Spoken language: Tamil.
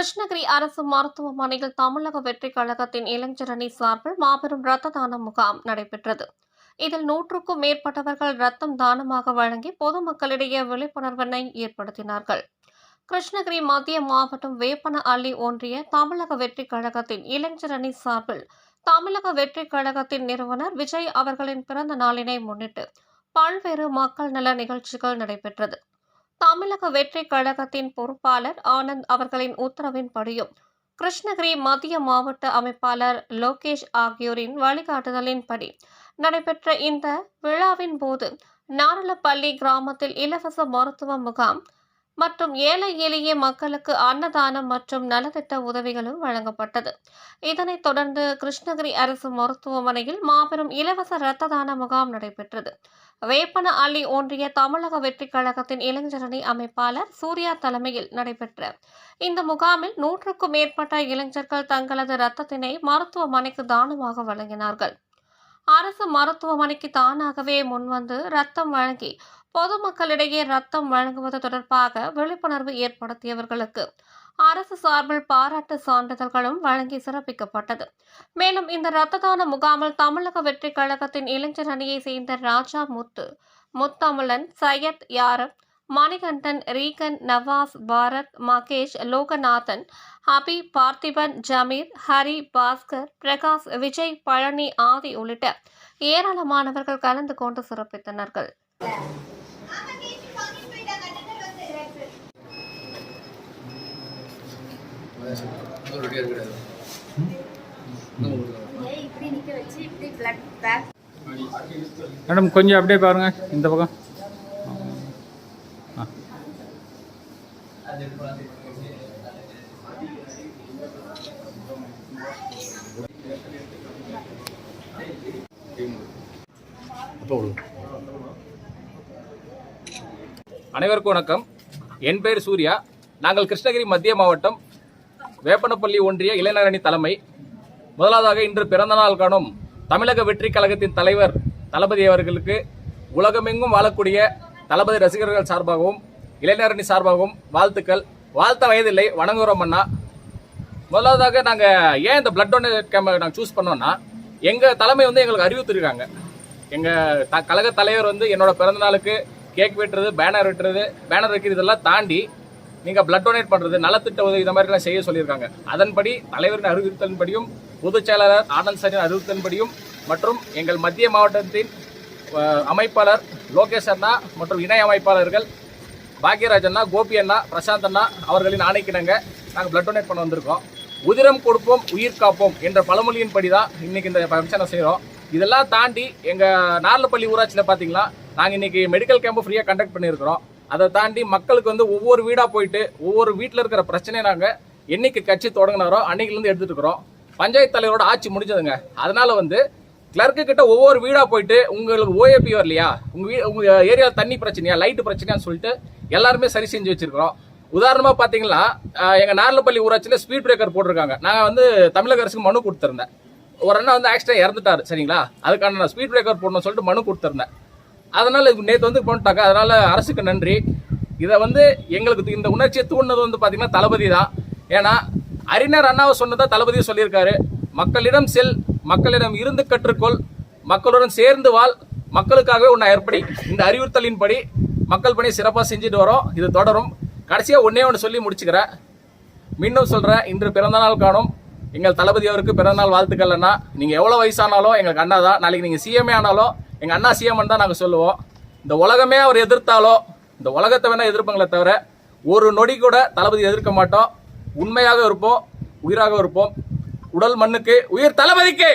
கிருஷ்ணகிரி அரசு மருத்துவமனையில் தமிழக வெற்றிக் கழகத்தின் இளைஞரணி சார்பில் மாபெரும் இரத்த தான முகாம் நடைபெற்றது. இதில் 100க்கும் மேற்பட்டவர்கள் ரத்தம் தானமாக வழங்கி பொதுமக்களிடையே விழிப்புணர்வினை ஏற்படுத்தினார்கள். கிருஷ்ணகிரி மத்திய மாவட்டம் வேப்பன அள்ளி ஒன்றிய தமிழக வெற்றிக் கழகத்தின் இளைஞரணி சார்பில் தமிழக வெற்றிக் கழகத்தின் நிறுவனர் விஜய் அவர்களின் பிறந்த நாளினை முன்னிட்டு பல்வேறு மக்கள் நல நிகழ்ச்சிகள் நடைபெற்றது. தமிழக வெற்றிக் கழகத்தின் பொறுப்பாளர் ஆனந்த் அவர்களின் உத்தரவின்படியும் கிருஷ்ணகிரி மத்திய மாவட்ட அமைப்பாளர் லோகேஷ் ஆகியோரின் வழிகாட்டுதலின்படி நடைபெற்ற இந்த விழாவின் போது நாரலப்பள்ளி கிராமத்தில் இலவச மருத்துவ முகாம் மற்றும் ஏழை எளிய மக்களுக்கு அன்னதானம் மற்றும் நலத்திட்ட உதவிகளும் வழங்கப்பட்டது. இதனைத் தொடர்ந்து கிருஷ்ணகிரி அரசு மருத்துவமனையில் மாபெரும் இலவச இரத்த தான முகாம் நடைபெற்றது. வேப்பன அள்ளி ஒன்றிய தமிழக வெற்றிக் கழகத்தின் இளைஞரணி அமைப்பாளர் சூர்யா தலைமையில் நடைபெற்ற இந்த முகாமில் 100க்கும் மேற்பட்ட இளைஞர்கள் தங்களது இரத்தத்தினை மருத்துவமனைக்கு தானமாக வழங்கினார்கள். அரசு மருத்துவமனைக்கு தானாகவே முன்வந்து ரத்தம் வழங்கி பொதுமக்களிடையே ரத்தம் வழங்குவது தொடர்பாக விழிப்புணர்வு ஏற்படுத்தியவர்களுக்கு அரசு சார்பில் பாராட்டு சான்றிதழ்களும் வழங்கி சிறப்பிக்கப்பட்டது. மேலும் இந்த இரத்த தான முகாமில் தமிழக வெற்றிக் கழகத்தின் இளைஞர் அணியை சேர்ந்த ராஜா முத்து, முத்தமிழன், சையத் யாரப், மணிகண்டன், ரீகன், நவாஸ், பாரத், மகேஷ், லோகநாதன், ஹபி, பார்த்திபன், ஜமீர், ஹரி, பாஸ்கர், பிரகாஷ், விஜய், பழனி ஆதி உள்ளிட்ட ஏராளமானவர்கள் கலந்து கொண்டு சிறப்பித்தனர்கள். மேடம் கொஞ்சம் அப்படியே பாருங்க இந்த பக்கம். அனைவருக்கும் வணக்கம். என் பெயர் சூர்யா. நாங்கள் கிருஷ்ணகிரி மத்திய மாவட்டம் வேப்பனப்பள்ளி ஒன்றிய இளைஞரணி தலைமை. முதலாவதாக இன்று பிறந்தநாள் காணும் தமிழக வெற்றிக் கழகத்தின் தலைவர் தளபதி அவர்களுக்கு உலகமெங்கும் வாழக்கூடிய தளபதி ரசிகர்கள் சார்பாகவும் இளைஞரணி சார்பாகவும் வாழ்த்துக்கள். வாழ்த்த வயதில்லை, வணங்குகிறோம் அண்ணா. முதலாவதாக நாங்கள் ஏன் இந்த பிளட் டொனேட் கேம்பை நாங்கள் சூஸ் பண்ணோம்னா, எங்கள் தலைமை எங்களுக்கு அறிவித்திருக்காங்க. எங்கள் கழக தலைவர் என்னோட பிறந்தநாளுக்கு கேக் வெட்டுறது, பேனர் வைக்கிறது இதெல்லாம் தாண்டி நீங்கள் பிளட் டொனேட் பண்ணுறது, நலத்திட்ட உதவி இந்த மாதிரிலாம் செய்ய சொல்லியிருக்காங்க. அதன்படி தலைவரின் அறிவுறுத்தலின்படியும் பொதுச் செயலாளர் ஆனந்த் சாரின் அறிவுறுத்தலின்படியும் மற்றும் எங்கள் மத்திய மாவட்டத்தின் அமைப்பாளர் லோகேஷ் அண்ணா மற்றும் இணை அமைப்பாளர்கள் பாக்யராஜ் அண்ணா, கோபி அண்ணா, பிரசாந்த் அண்ணா அவர்களின் ஆணைக்கிணங்க நாங்கள் பிளட் டொனேட் பண்ண வந்திருக்கோம். உதிரம் கொடுப்போம் உயிர் காப்போம் என்ற பழமொழியின்படி தான் இன்னைக்கு இந்த ஃபங்க்ஷனை செய்கிறோம். இதெல்லாம் தாண்டி எங்கள் நாரலப்பள்ளி ஊராட்சியில் பார்த்தீங்கன்னா நாங்கள் இன்னைக்கு மெடிக்கல் கேம்பு ஃப்ரீயாக கண்டக்ட் பண்ணியிருக்கிறோம். அதை தாண்டி மக்களுக்கு ஒவ்வொரு வீடாக போயிட்டு ஒவ்வொரு வீட்டில் இருக்கிற பிரச்சனையை நாங்கள் என்னைக்கு கட்சி தொடங்கினாரோ அன்னைக்குலேருந்து எடுத்துட்டு இருக்கிறோம். பஞ்சாயத்து தலைவரோட ஆட்சி முடிஞ்சதுங்க. அதனால கிளர்க்கு கிட்ட ஒவ்வொரு வீடாக போயிட்டு உங்களுக்கு ஓஏபி வரலையா, உங்கள் ஏரியாவில் தண்ணி பிரச்சனையா, லைட்டு பிரச்சனையான்னு சொல்லிட்டு எல்லாருமே சரி செஞ்சு வச்சிருக்கிறோம். உதாரணமாக பார்த்தீங்கன்னா எங்கள் நாரலப்பள்ளி ஊராட்சியில் ஸ்பீட் பிரேக்கர் போட்டிருக்காங்க. நாங்கள் தமிழக அரசுக்கு மனு கொடுத்துருந்தேன். ஒரு அண்ணா ஆக்சிடென்ட் இறந்துட்டாரு, சரிங்களா, அதுக்கான நான் ஸ்பீட் பிரேக்கர் போடணும்னு சொல்லிட்டு மனு கொடுத்துருந்தேன். அதனால நேற்று பண்ணிட்டாங்க. அதனால அரசுக்கு நன்றி. இதை எங்களுக்கு இந்த உணர்ச்சியை தூண்டினது பார்த்தீங்கன்னா தளபதி தான். ஏன்னா அறிஞர் அண்ணாவை சொன்னதா தளபதியை சொல்லியிருக்காரு. மக்களிடம் செல், மக்களிடம் இருந்து கற்றுக்கொள், மக்களுடன் சேர்ந்து வாழ், மக்களுக்காகவே உன்னை ஏற்படி. இந்த அறிவுறுத்தலின்படி மக்கள் பணி சிறப்பாக செஞ்சுட்டு வரோம். இது தொடரும். கடைசியாக ஒன்று சொல்லி முடிச்சுக்கிறேன். மீண்டும் சொல்கிறேன், இன்று பிறந்தநாள் காணும் எங்கள் தளபதி அவருக்கு பிறந்தநாள் வாழ்த்துக்கள் அண்ணா. நீங்கள் எவ்வளோ வயசானாலும் எங்களுக்கு அண்ணா தான். நாளைக்கு நீங்கள் சிஎம்ஏ ஆனாலும் எங்கள் அண்ணா சிஎம் தான் நாங்கள் சொல்லுவோம். இந்த உலகமே அவர் எதிர்த்தாலோ இந்த உலகத்தை வேணா எதிர்ப்பாங்களே தவிர ஒரு நொடி கூட தளபதி எதிர்க்க மாட்டோம். உண்மையாக இருப்போம், உயிராக இருப்போம். உடல் மண்ணுக்கு, உயிர் தளபதிக்கு.